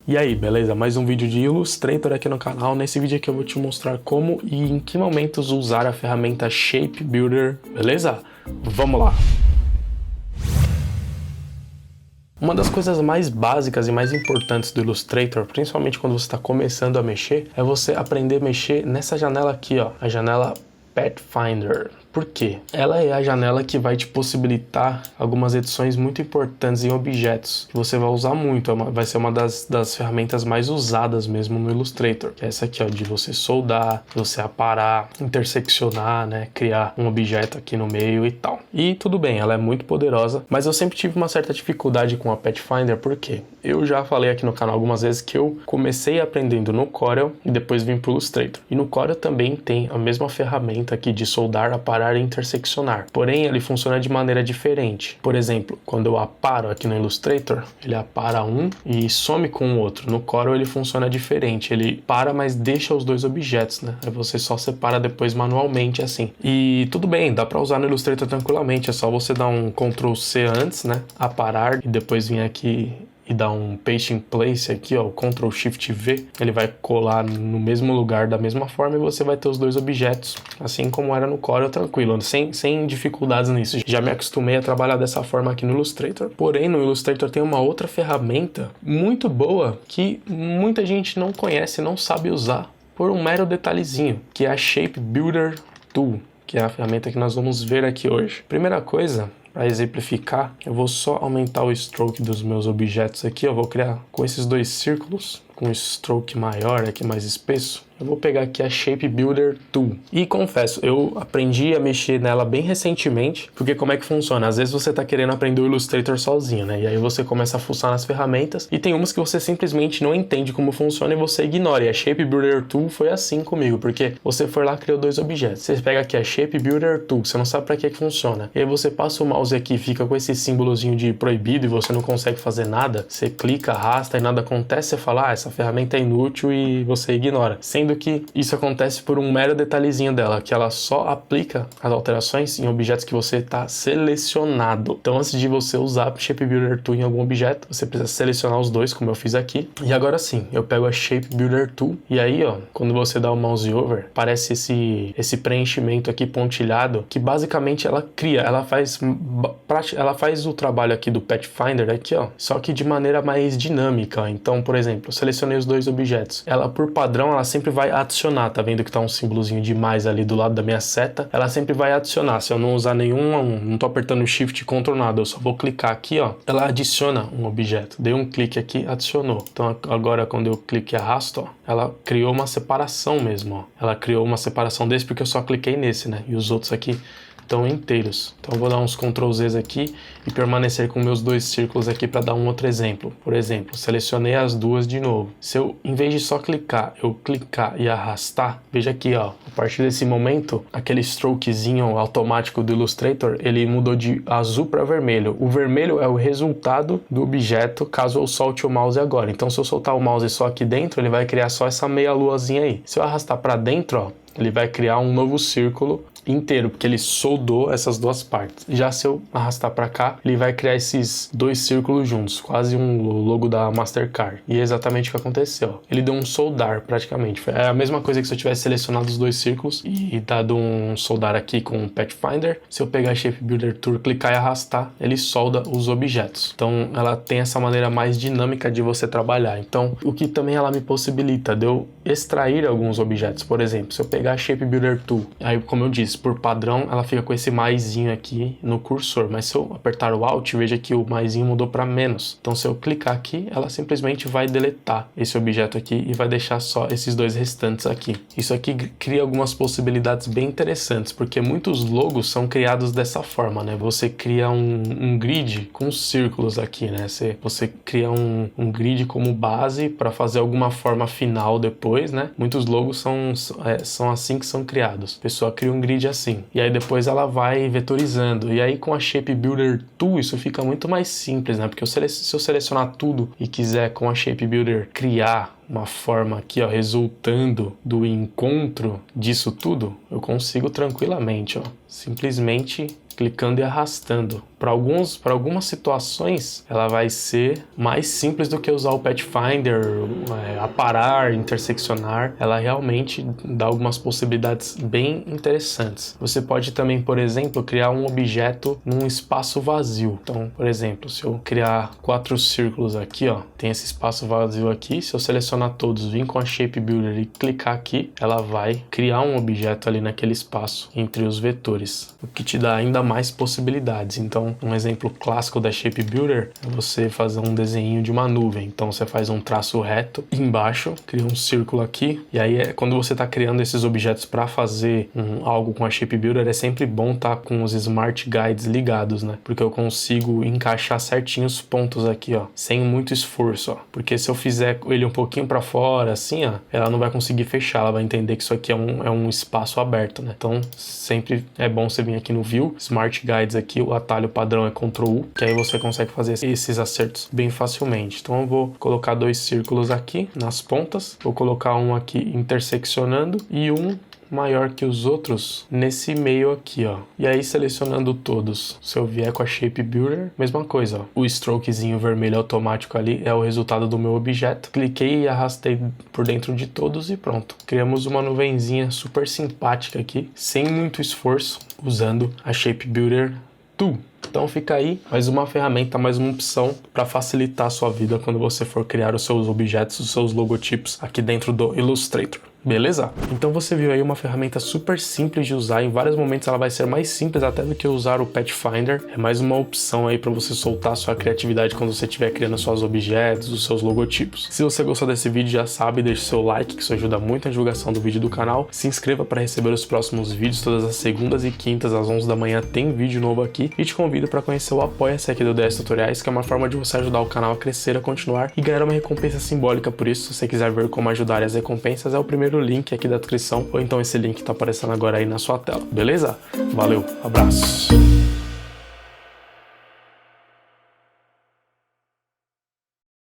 E aí, beleza? Mais um vídeo de Illustrator aqui no canal. Nesse vídeo aqui eu vou te mostrar como e em que momentos usar a ferramenta Shape Builder, beleza? Vamos lá! Uma das coisas mais básicas e mais importantes do Illustrator, principalmente quando você está começando a mexer, é você aprender a mexer nessa janela aqui, ó, a janela Pathfinder. Por quê? Ela é a janela que vai te possibilitar algumas edições muito importantes em objetos, que você vai usar muito, vai ser uma das ferramentas mais usadas mesmo no Illustrator, que é essa aqui, ó, de você soldar, você aparar, interseccionar, né, criar um objeto aqui no meio e tal. E tudo bem, ela é muito poderosa, mas eu sempre tive uma certa dificuldade com a Pathfinder, por quê? Eu já falei aqui no canal algumas vezes que eu comecei aprendendo no Corel e depois vim pro Illustrator. E no Corel também tem a mesma ferramenta aqui de soldar, aparar e interseccionar. Porém, ele funciona de maneira diferente. Por exemplo, quando eu aparo aqui no Illustrator, ele apara um e some com o outro. No Corel ele funciona diferente. Ele para, mas deixa os dois objetos, né? Aí você só separa depois manualmente assim. E tudo bem, dá para usar no Illustrator tranquilamente. É só você dar um Ctrl C antes, né? Aparar e depois vir aqui e dar um Paste in Place aqui, ó, o Ctrl Shift V, ele vai colar no mesmo lugar da mesma forma e você vai ter os dois objetos, assim como era no Corel, tranquilo, sem dificuldades nisso. Já me acostumei a trabalhar dessa forma aqui no Illustrator. Porém, no Illustrator tem uma outra ferramenta muito boa que muita gente não conhece, não sabe usar, por um mero detalhezinho, que é a Shape Builder Tool, que é a ferramenta que nós vamos ver aqui hoje. Primeira coisa, para exemplificar, eu vou só aumentar o stroke dos meus objetos aqui. Eu vou criar com esses dois círculos, com um stroke maior aqui, mais espesso. Eu vou pegar aqui a Shape Builder Tool. E confesso, eu aprendi a mexer nela bem recentemente, porque como é que funciona? Às vezes você está querendo aprender o Illustrator sozinho, né? E aí você começa a fuçar nas ferramentas, e tem umas que você simplesmente não entende como funciona e você ignora. E a Shape Builder Tool foi assim comigo, porque você foi lá e criou dois objetos. Você pega aqui a Shape Builder Tool, você não sabe para que funciona. E aí você passa o mouse aqui, fica com esse símbolozinho de proibido e você não consegue fazer nada. Você clica, arrasta e nada acontece, você fala, ah, essa ferramenta é inútil e você ignora. Sendo que isso acontece por um mero detalhezinho dela, que ela só aplica as alterações em objetos que você está selecionado. Então, antes de você usar a Shape Builder Tool em algum objeto, você precisa selecionar os dois, como eu fiz aqui. E agora sim, eu pego a Shape Builder Tool e aí, ó, quando você dá o mouse over, aparece esse preenchimento aqui pontilhado, que basicamente ela cria, ela faz o trabalho aqui do Pathfinder aqui, ó, só que de maneira mais dinâmica. Então, por exemplo, eu selecionei os dois objetos. Ela, por padrão, ela sempre vai adicionar, tá vendo que tá um símbolozinho de mais ali do lado da minha seta? Ela sempre vai adicionar, se eu não usar não tô apertando o Shift e Ctrl nada, eu só vou clicar aqui, ó, ela adiciona um objeto. Dei um clique aqui, adicionou. Então agora quando eu clico e arrasto, ó, ela criou uma separação mesmo, ó. Ela criou uma separação desse porque eu só cliquei nesse, né? E os outros aqui estão inteiros. Então eu vou dar uns Ctrl Zs aqui e permanecer com meus dois círculos aqui para dar um outro exemplo. Por exemplo, selecionei as duas de novo. Se eu, em vez de só clicar, eu clicar e arrastar, veja aqui, ó, a partir desse momento, aquele strokezinho automático do Illustrator, ele mudou de azul para vermelho. O vermelho é o resultado do objeto caso eu solte o mouse agora. Então se eu soltar o mouse só aqui dentro, ele vai criar só essa meia luazinha aí. Se eu arrastar para dentro, ó, ele vai criar um novo círculo inteiro, porque ele soldou essas duas partes. Já se eu arrastar para cá, ele vai criar esses dois círculos juntos, quase um logo da Mastercard. E é exatamente o que aconteceu. Ele deu um soldar praticamente. É a mesma coisa que se eu tivesse selecionado os dois círculos e dado um soldar aqui com o Pathfinder. Se eu pegar a Shape Builder Tool, clicar e arrastar, ele solda os objetos. Então ela tem essa maneira mais dinâmica de você trabalhar. Então o que também ela me possibilita de eu extrair alguns objetos. Por exemplo, se eu pegar a Shape Builder Tool, aí como eu disse, por padrão, ela fica com esse maisinho aqui no cursor, mas se eu apertar o Alt, veja que o maisinho mudou para menos. Então, se eu clicar aqui, ela simplesmente vai deletar esse objeto aqui e vai deixar só esses dois restantes aqui. Isso aqui cria algumas possibilidades bem interessantes, porque muitos logos são criados dessa forma, né? Você cria um grid com círculos aqui, né? Você cria um grid como base para fazer alguma forma final depois, né? Muitos logos são assim que são criados. A pessoa cria um grid assim, e aí depois ela vai vetorizando, e aí com a Shape Builder Tool isso fica muito mais simples, né? Porque se eu selecionar tudo e quiser com a Shape Builder criar uma forma aqui, ó, resultando do encontro disso tudo, eu consigo tranquilamente, ó, simplesmente clicando e arrastando. Para algumas situações, ela vai ser mais simples do que usar o Pathfinder, aparar, interseccionar. Ela realmente dá algumas possibilidades bem interessantes. Você pode também, por exemplo, criar um objeto num espaço vazio. Então, por exemplo, se eu criar 4 círculos aqui, ó, tem esse espaço vazio aqui. Se eu selecionar todos, vir com a Shape Builder e clicar aqui, ela vai criar um objeto ali naquele espaço entre os vetores, o que te dá ainda mais possibilidades. Então, um exemplo clássico da Shape Builder é você fazer um desenho de uma nuvem. Então, você faz um traço reto embaixo, cria um círculo aqui, e aí quando você está criando esses objetos para fazer algo com a Shape Builder, é sempre bom estar com os Smart Guides ligados, né? Porque eu consigo encaixar certinho os pontos aqui, ó, sem muito esforço, ó. Porque se eu fizer ele um pouquinho para fora, assim, ó, ela não vai conseguir fechar, ela vai entender que isso aqui é um espaço aberto, né? Então, sempre é bom você vir aqui no View, Smart Guides aqui, o atalho padrão é Ctrl U, que aí você consegue fazer esses acertos bem facilmente. Então, eu vou colocar 2 círculos aqui nas pontas, vou colocar um aqui interseccionando e um maior que os outros nesse meio aqui, ó. E aí, selecionando todos, se eu vier com a Shape Builder, mesma coisa, ó. O strokezinho vermelho automático ali é o resultado do meu objeto. Cliquei e arrastei por dentro de todos e pronto. Criamos uma nuvenzinha super simpática aqui, sem muito esforço, usando a Shape Builder Tool. Então fica aí mais uma ferramenta, mais uma opção para facilitar a sua vida quando você for criar os seus objetos, os seus logotipos aqui dentro do Illustrator. Beleza? Então você viu aí uma ferramenta super simples de usar, em vários momentos ela vai ser mais simples até do que usar o Pathfinder. É mais uma opção aí para você soltar a sua criatividade quando você estiver criando seus objetos, os seus logotipos. Se você gostou desse vídeo, já sabe, deixe seu like, que isso ajuda muito na divulgação do vídeo do canal. Se inscreva para receber os próximos vídeos, todas as segundas e quintas às 11 da manhã tem vídeo novo aqui. E te convido para conhecer o Apoia-se aqui do DS Tutoriais, que é uma forma de você ajudar o canal a crescer, a continuar e ganhar uma recompensa simbólica por isso. Se você quiser ver como ajudar as recompensas, é o primeiro link aqui da descrição, ou então esse link tá aparecendo agora aí na sua tela, beleza? Valeu, abraço!